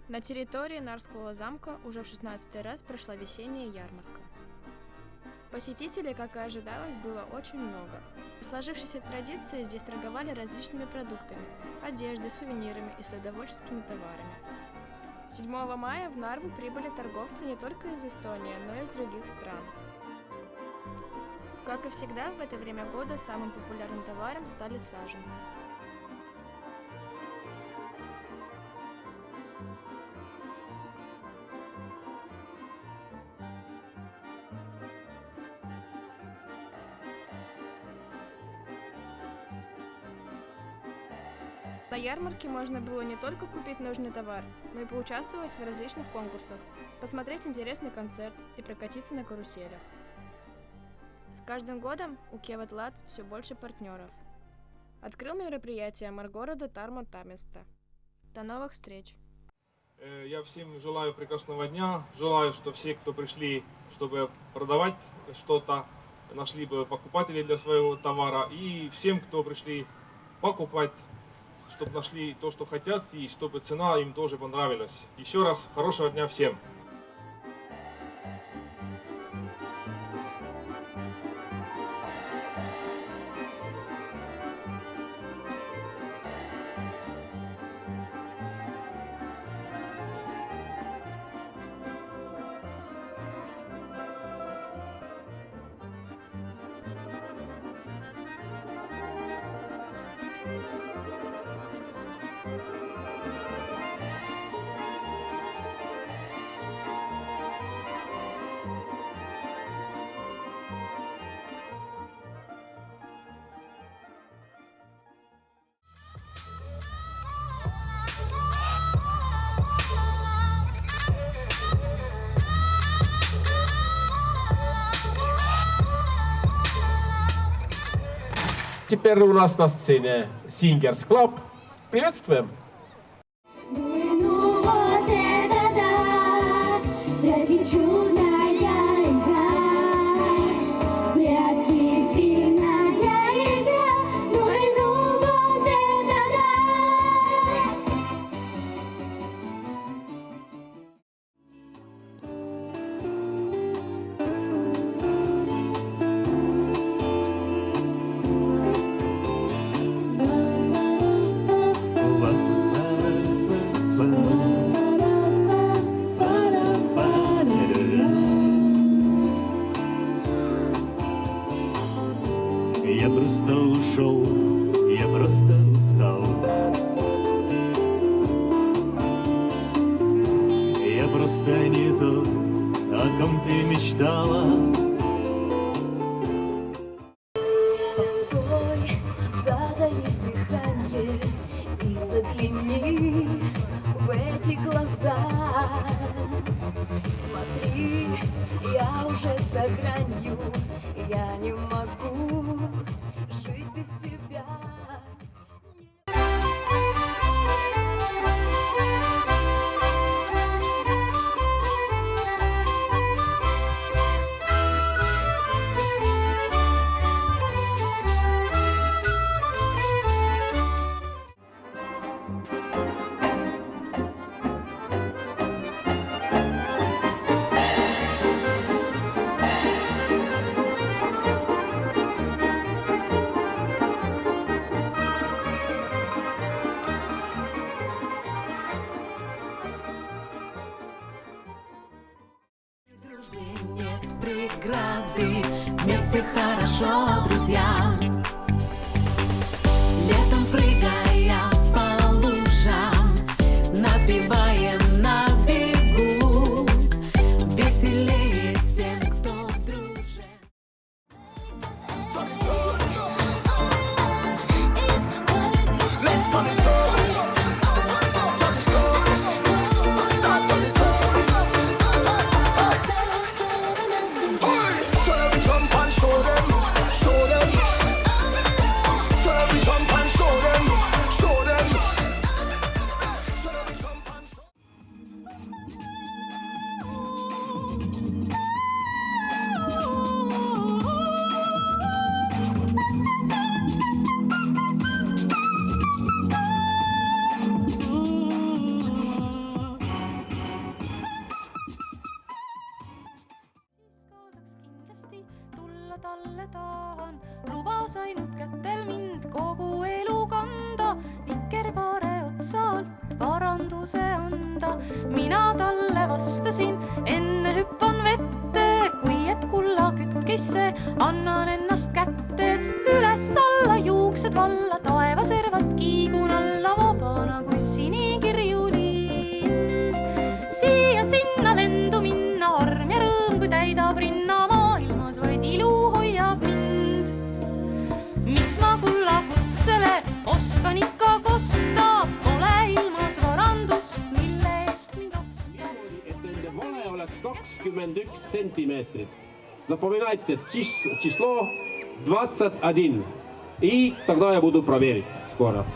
На территории Нарского замка уже в 16-й раз прошла весенняя ярмарка. Посетителей, как и ожидалось, было очень много. По сложившейся традиции здесь торговали различными продуктами, одеждой, сувенирами и садоводческими товарами. 7 мая в Нарву прибыли торговцы не только из Эстонии, но и из других стран. Как и всегда, в это время года самым популярным товаром стали саженцы. На ярмарке можно было не только купить нужный товар, но и поучаствовать в различных конкурсах, посмотреть интересный концерт и прокатиться на каруселях. С каждым годом у Кеватлат все больше партнеров. Открыл мероприятие мэр города Тармо Таместа. До новых встреч! Я всем желаю прекрасного дня, желаю, что все, кто пришли, чтобы продавать что-то, нашли бы покупателей для своего товара, и всем, кто пришли покупать, чтобы нашли то, что хотят, и чтобы цена им тоже понравилась. Еще раз, хорошего дня всем! Теперь у нас на сцене Singers Club. Приветствуем! Я просто ушел, я просто устал. Я просто не тот, о ком ты мечтала. Постой, затаив дыхание и загляни в эти глаза. Смотри, я уже за гранью, я не могу жить без тебя. Преграды, вместе хорошо, друзья. Летом прыгая по лужам, напеваем на бегу, веселее тем, кто дружит. Show them. tulla talle tahan, lubas ainult kätel mind kogu elu kanda, vikerkaare otsa alt paranduse anda. Mina talle vastasin, enne hüppan vette, kui et kulla kütkisse annan ennast kätte. Üles-alla juuksed valla, taevaservad kiigun alla, vabana kui sinikirju lind. Siia-sinna lendu minna, arm ja rõõm, kui täidab rinna, maailmas vaid ilu hoiab mind. Mis ma kulla kutsele oskan ikka kosta, pole ilmas varandust, mille eest mind osta. Et nende vale oleks 21 сантиметрит. Запоминайте число 21. И тогда я буду проверить скоро.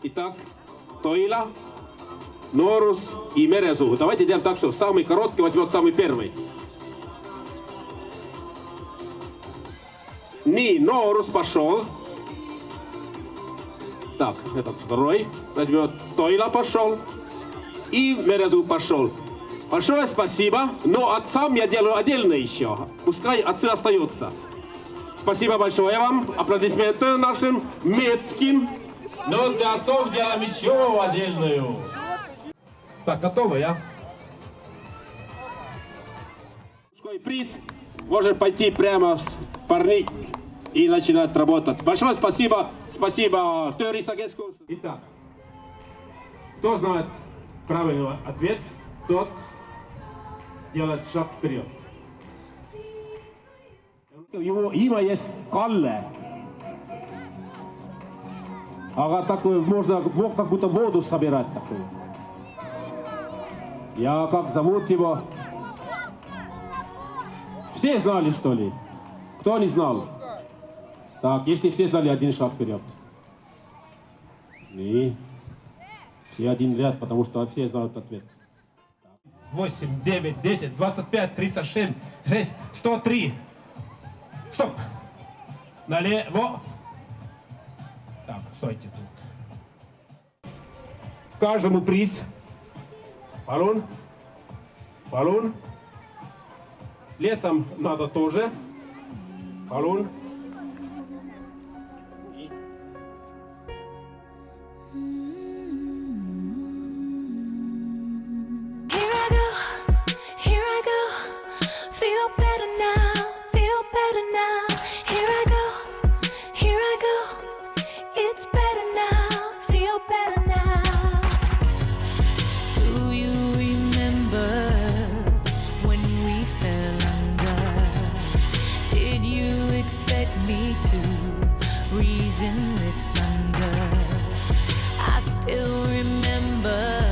Итак, Тоила, Норус и Мерезу. Давайте делаем так, что самый короткий возьмет самый первый. Норус пошел. Так, этот второй возьмет. Тоила пошел. И Мерезу пошел. Большое спасибо. Но отцам я делаю отдельно еще. Пускай отцы остаются. Спасибо большое вам. Аплодисменты нашим метким. Но для отцов делаем еще отдельную. Так, готовы, я? Мужской приз может пойти прямо в парник и начинать работать. Большое спасибо. Спасибо. Итак, кто знает правильный ответ, тот делает шаг вперед. Его имя есть Калле. Ага, такой можно как будто воду собирать такую. Я как зовут его? Все знали, что ли? Кто не знал? Так, если все знали, один шаг вперед. И все один ряд, потому что все знают ответ. 8, 9, 10, 25, 36, 6, 103. Стоп! Налево. Так, стойте тут. Каждому приз. Баллон. Баллон. Летом надо тоже. Баллон. Here I go, feel better now, feel better now. Here I go, it's better now, feel better now. Do you remember when we fell under? Did you expect me to reason with thunder? I still remember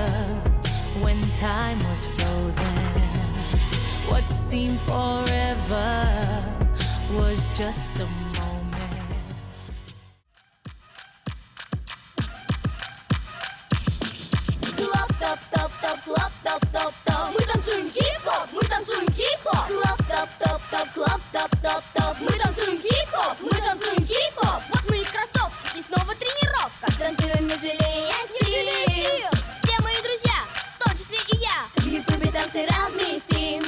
when time was frozen. What seemed forever was just a moment. Клоп, топ, топ, топ, клоп, топ, топ, топ. Мы танцуем хип-хоп, мы танцуем хип-хоп. Клоп, топ, топ, топ, клоп, топ, топ, топ. Мы танцуем хип-хоп, мы танцуем хип-хоп. Вот мы и кроссовки, и снова тренировка. Танцуем, не жалея сил. Все мои друзья, в том числе и я, в ютубе танцы разместим.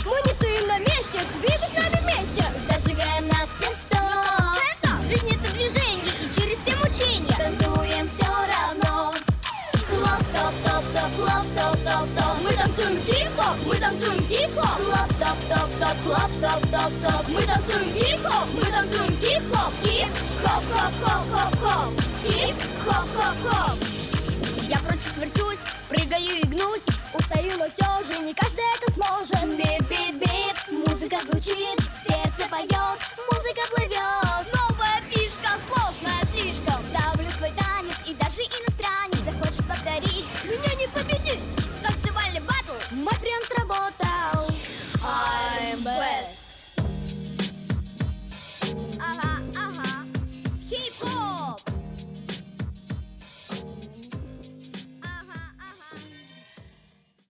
Мы не стоим на месте, двигай с нами вместе. Зажигаем на все сто. Жизнь это движение, и через все мучения танцуем все равно. Клоп, топ, топ, топ, клоп, топ, топ, топ. Мы танцуем хип-хоп, мы танцуем хип-хоп. Клоп, топ, топ, топ, клоп, топ, топ, топ. Мы танцуем хип-хоп, мы танцуем хип-хоп. Хип-хоп, хоп, хоп, хоп.